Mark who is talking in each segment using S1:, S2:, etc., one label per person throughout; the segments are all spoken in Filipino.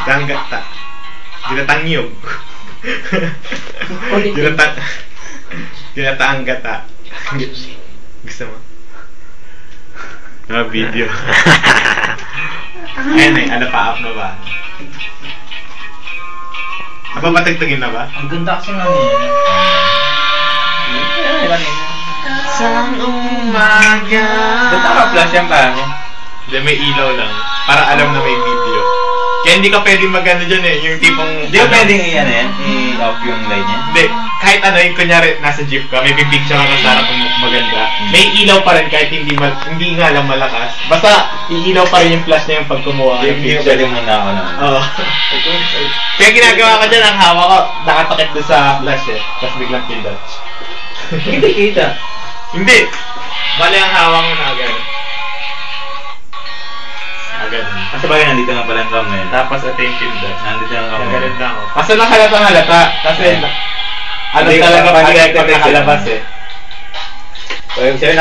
S1: Tanggata. Ginatangyog. Ginataang gata. Gusto mo? Video. Ayun eh, ano pa, up na ba? Patagtagin na ba?
S2: Ang ganda kasi nga niya.
S1: Sang umaga.
S2: Ba't naka-flash yan pa?
S1: Hindi, may ilaw lang. Para alam na may video. Kaya hindi ka pwedeng mag-ano dyan eh. Yung tipong...
S2: Hindi ka pwedeng i-off yung light niya?
S1: Hindi. Kahit ano, yung kunyari nasa jeep ka, may pipicture ka sa harap ng maganda. May ilaw pa rin kahit hindi nga lang malakas. Basta, iilaw pa rin yung flash na yung pag kumuha ka ng
S2: Hindi
S1: picture.
S2: ka pwedeng muna ako na.
S1: Oo. Kaya ginagawa ko dyan, ang hawa ko, nakatakit doon sa flash eh. Tapos biglang pindot.
S2: Hindi kita.
S1: Hindi. Bale ang hawa mo na agad. Agad.
S2: Kasi bagay nandito nga pala ang camera.
S1: Tapos ito yung pindot.
S2: Nandito ang camera.
S1: Ganun lang ako. Kasi nakalatang-halata. Kasi ano talaga pag nakalabas eh.
S2: So yung sa'yo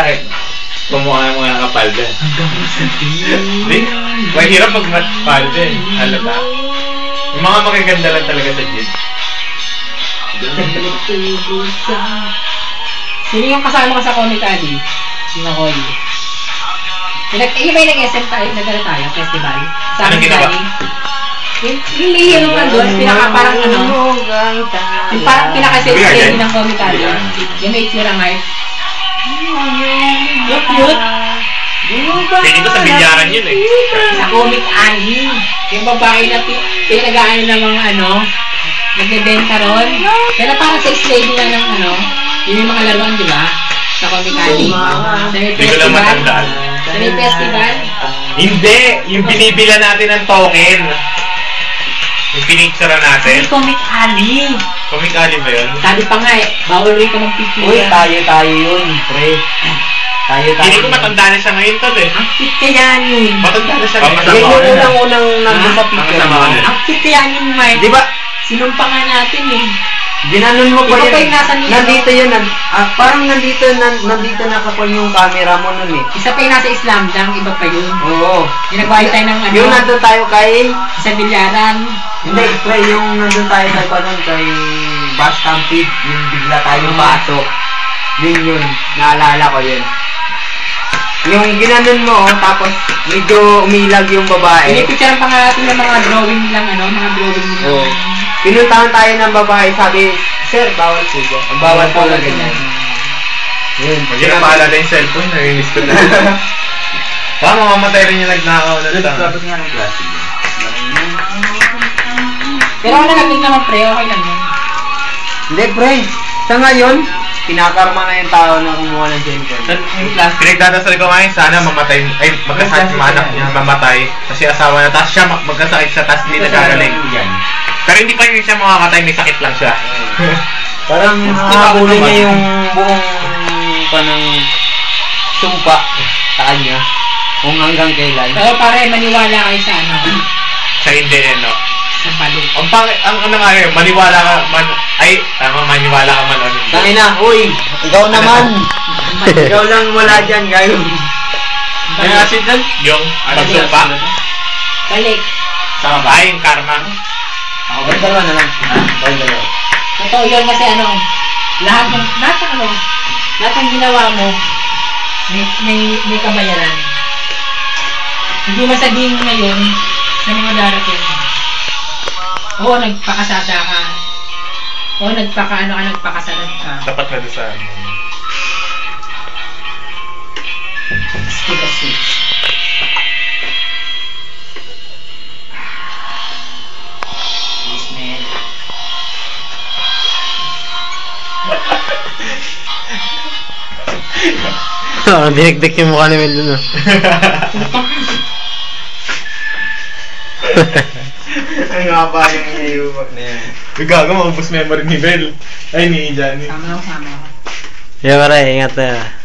S2: kumuha mo ng kapalda.
S1: Hindi. Mahirap pag matpalda eh. Halata. Yung mga magaganda lang talaga sa jeep.
S3: Sino yung kasama ka sa Comic Alley? Sino ko yun? Yung may nag-SM tayo, nagdala tayo, festival. Sa
S1: Anong ginawa?
S3: Yung lihi yung nandun, parang ano, yung parang pinaka-sales ng Comic Alley. Yung may itsura nga yun. Yung cute.
S1: Tingin ko sa bilyaran yun eh.
S3: Sa Comic Alley. Yung babae na pinag-aano ng mga ano, nagbebenta ron. Pero parang sa slave na ng ano, yun yung mga laruan, di ba? Sa Comic Alley. Sa may
S1: Hindi ko lang
S3: festival.
S1: matandaan.
S3: Sa may festival.
S1: Hindi! Yung binibila natin ng token. Yung pinicture natin.
S3: Ay, Comic Alley.
S1: Comic Alley ba yun?
S3: Sabi pa nga eh, bawal rin ka magpipila.
S4: Uy, tayo yun, pre. Tayo.
S1: Hindi ko matanda na siya ngayon tol eh.
S3: Ang cute kaya yun.
S1: Matanda na siya
S2: Ang
S1: ngayon.
S2: kasama
S4: Yan
S2: ko
S4: yung
S2: na.
S4: unang nandun sa picture.
S2: Ang kasama ko na.
S3: Ang cute kaya yun, Mike.
S4: Di ba?
S3: Sinumpa nga natin eh.
S4: Ginanon mo pa
S3: Iba
S4: yun.
S3: pa yung nasa nito.
S4: Nandito yun. Parang nandito nakapon yung camera mo nun eh.
S3: Isa pa yung nasa Islam dang, iba pa yun.
S4: Oo.
S3: Yung nagbayad tayo ng ano,
S4: Yung nandun tayo kay...
S3: sa bilyaran.
S4: Hindi, pre, yung nandun tayo kay Bash Stampede. Yung bigla tayong pasok. Yun. Naalala ko yun. Yung ginanon mo, tapos medyo umilag yung babae.
S3: Pinipicture pa nga natin ng mga drawing lang, ano, mga drawing lang.
S4: Oo. Pinuntahan tayo ng babae, sabi, sir, bawal po ba? Bawal po lang ganyan. Yun.
S1: Hindi na maalala yung cellphone, narinis ko na. Baka mamamatay rin yung nagnakaw na ito.
S2: Dapat nga ng plastic.
S3: Pero ako nalaglag naman pre, okay lang yun.
S4: Hindi, pre. Sa ngayon, pinakarma na yung tao na kumuha ng cellphone.
S1: Yung plastic, pinagdadasal ko ngayon, sana mamatay, ay magkasakit yung anak niya, mamatay, kasi asawa na, tapos siya magkasakit siya, tapos hindi nagagaling. Pero hindi pa rin siya makakatay, may sakit lang siya.
S4: Parang nakakabuli niya yung buong panang sumpa sa kanya. Kung hanggang kailan.
S3: Pero pare, maniwala kayo sa ano,
S1: Sa hindi, no?
S3: sa balik.
S1: Ang ano nga yun, maniwala ka man, ay, tama, maniwala ka man.
S4: Tangin na, uy, ikaw naman. Ikaw lang wala dyan, gayo.
S1: Ano nga siya dyan? Yung, ano sumpa?
S3: Balik.
S1: Sama ba? Ay, yung karma.
S4: Ako ba dalawa na lang? Dalawa.
S3: Totoo yun kasi ano, lahat ng ginawa mo, may kabayaran. Hindi mo sabihin ngayon sa mga darating, oo, nagpakasada ka, oo, nagpakasalan ka.
S1: Tapat na doon sa
S3: Kasi. Yes, man.
S4: Dinigdik yung mukha ni Mel dun.
S1: Ay nga pa yung iiumak na yan. Gago, maubos memory ni Bel. Ay, ni Johnny.
S3: Sama ako.
S4: Yeah, pare, ingat na.